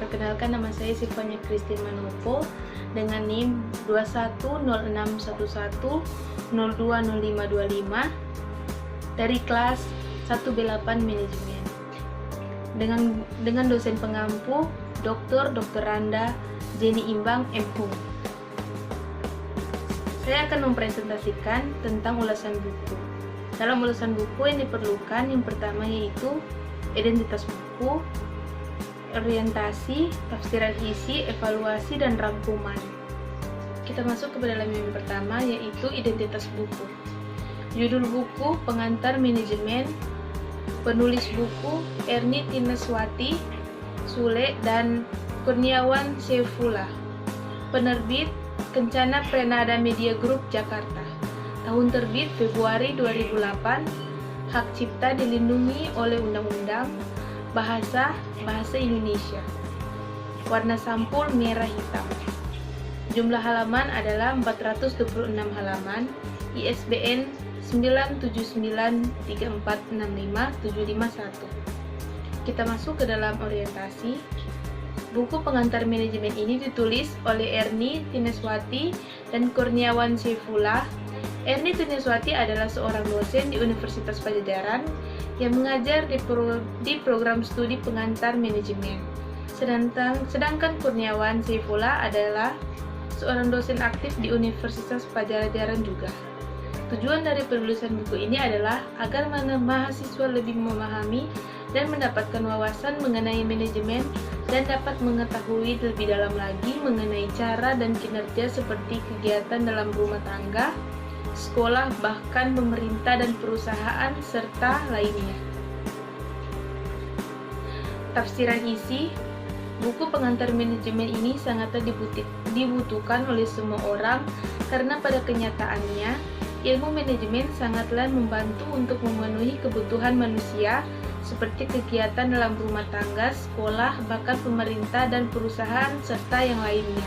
Perkenalkan, nama saya Sifanya Christine Manopo dengan NIM 210611020525 dari kelas 1B8 Manajemen dengan dosen pengampu Dr. Randa Jenny Imbang M.Hum. Saya akan mempresentasikan tentang ulasan buku. Dalam ulasan buku yang diperlukan, yang pertama yaitu identitas buku, orientasi, tafsiran isi, evaluasi, dan rangkuman. Kita masuk ke dalam yang pertama, yaitu identitas buku. Judul buku, pengantar manajemen, penulis buku, Erni Tineswati, Sule, dan Kurniawan Saifullah. Penerbit, Kencana Prenada Media Group, Jakarta. Tahun terbit, Februari 2008. Hak cipta dilindungi oleh Undang-Undang. Bahasa Indonesia. Warna sampul merah hitam. Jumlah halaman adalah 426 halaman. ISBN 97934657551. Kita masuk ke dalam orientasi. Buku pengantar manajemen ini ditulis oleh Erni Tineswati dan Kurniawan Saifullah. Erni Tineswati adalah seorang dosen di Universitas Padjadjaran yang mengajar di program studi pengantar manajemen. Sedangkan Kurniawan Saifullah adalah seorang dosen aktif di Universitas Padjadjaran juga. Tujuan dari penulisan buku ini adalah agar mahasiswa lebih memahami dan mendapatkan wawasan mengenai manajemen dan dapat mengetahui lebih dalam lagi mengenai cara dan kinerja seperti kegiatan dalam rumah tangga, sekolah, bahkan pemerintah dan perusahaan, serta lainnya. Tafsiran isi. Buku pengantar manajemen ini sangatlah dibutuhkan oleh semua orang karena pada kenyataannya, ilmu manajemen sangatlah membantu untuk memenuhi kebutuhan manusia seperti kegiatan dalam rumah tangga, sekolah, bahkan pemerintah dan perusahaan, serta yang lainnya.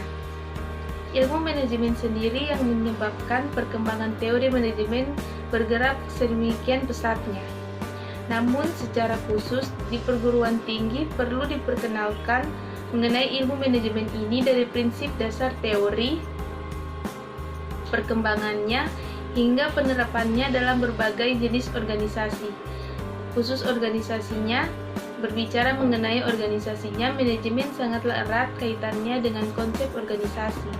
Ilmu manajemen sendiri yang menyebabkan perkembangan teori manajemen bergerak sedemikian pesatnya. Namun secara khusus di perguruan tinggi perlu diperkenalkan mengenai ilmu manajemen ini dari prinsip dasar teori, perkembangannya, hingga penerapannya dalam berbagai jenis organisasi. Khusus organisasinya, berbicara mengenai organisasinya, manajemen sangatlah erat kaitannya dengan konsep organisasi.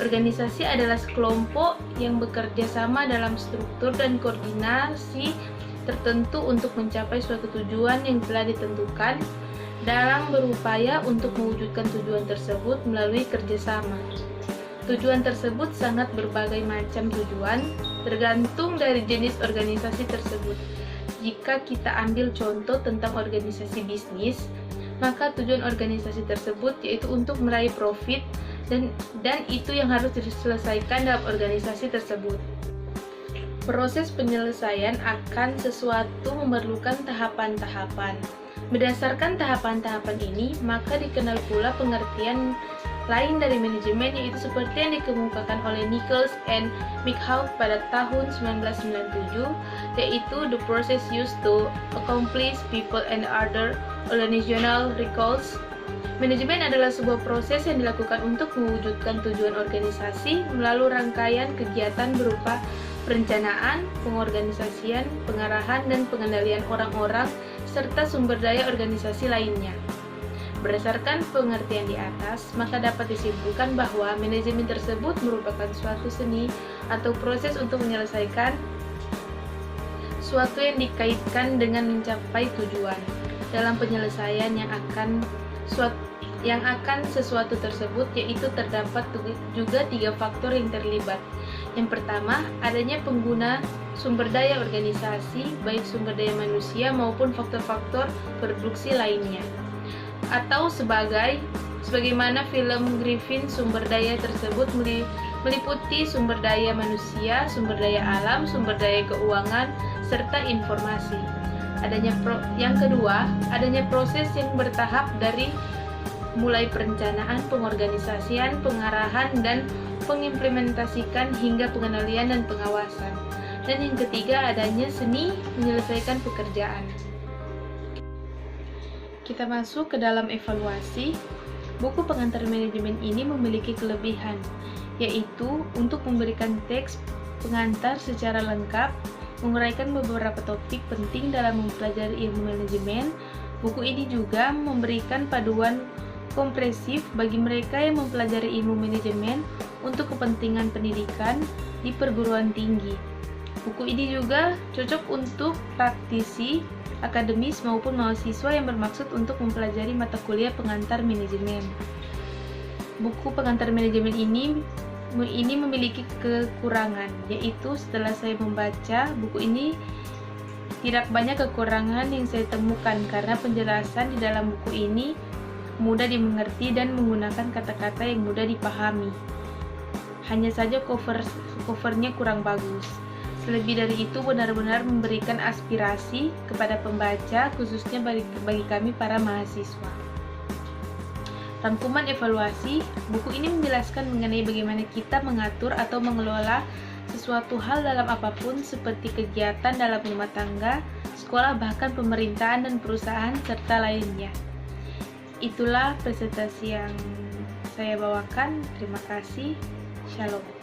Organisasi adalah sekelompok yang bekerja sama dalam struktur dan koordinasi tertentu untuk mencapai suatu tujuan yang telah ditentukan dalam berupaya untuk mewujudkan tujuan tersebut melalui kerjasama. Tujuan tersebut sangat berbagai macam tujuan, tergantung dari jenis organisasi tersebut. Jika kita ambil contoh tentang organisasi bisnis, maka tujuan organisasi tersebut yaitu untuk meraih profit dan itu yang harus diselesaikan dalam organisasi tersebut. Proses penyelesaian akan sesuatu memerlukan tahapan-tahapan. Berdasarkan tahapan-tahapan ini, maka dikenal pula pengertian lain dari manajemen, yaitu seperti yang dikemukakan oleh Nichols and McHugh pada tahun 1997, yaitu the process used to accomplish people and other organizational goals. Manajemen adalah sebuah proses yang dilakukan untuk mewujudkan tujuan organisasi melalui rangkaian kegiatan berupa perencanaan, pengorganisasian, pengarahan, dan pengendalian orang-orang, serta sumber daya organisasi lainnya. Berdasarkan pengertian di atas, maka dapat disimpulkan bahwa manajemen tersebut merupakan suatu seni atau proses untuk menyelesaikan suatu yang dikaitkan dengan mencapai tujuan. Dalam penyelesaian yang akan sesuatu tersebut, yaitu terdapat juga 3 faktor yang terlibat. Yang pertama, adanya pengguna sumber daya organisasi, baik sumber daya manusia maupun faktor-faktor produksi lainnya. Atau sebagaimana film Griffin, sumber daya tersebut meliputi sumber daya manusia, sumber daya alam, sumber daya keuangan, serta informasi. Yang kedua, adanya proses yang bertahap dari mulai perencanaan, pengorganisasian, pengarahan, dan pengimplementasikan hingga pengendalian dan pengawasan. Dan yang ketiga, adanya seni menyelesaikan pekerjaan. kita masuk ke dalam evaluasi, buku pengantar manajemen ini memiliki kelebihan, yaitu untuk memberikan teks pengantar secara lengkap, menguraikan beberapa topik penting dalam mempelajari ilmu manajemen. Buku ini juga memberikan paduan komprehensif bagi mereka yang mempelajari ilmu manajemen untuk kepentingan pendidikan di perguruan tinggi. Buku ini juga cocok untuk praktisi, akademis maupun mahasiswa yang bermaksud untuk mempelajari mata kuliah pengantar manajemen. Buku pengantar manajemen ini memiliki kekurangan, yaitu setelah saya membaca buku ini tidak banyak kekurangan yang saya temukan karena penjelasan di dalam buku ini mudah dimengerti dan menggunakan kata-kata yang mudah dipahami. Hanya saja covernya kurang bagus. Selebih dari itu benar-benar memberikan aspirasi kepada pembaca, khususnya bagi kami para mahasiswa. Rangkuman evaluasi, buku ini menjelaskan mengenai bagaimana kita mengatur atau mengelola sesuatu hal dalam apapun seperti kegiatan dalam rumah tangga, sekolah, bahkan pemerintahan dan perusahaan, serta lainnya. Itulah presentasi yang saya bawakan. Terima kasih. Shalom.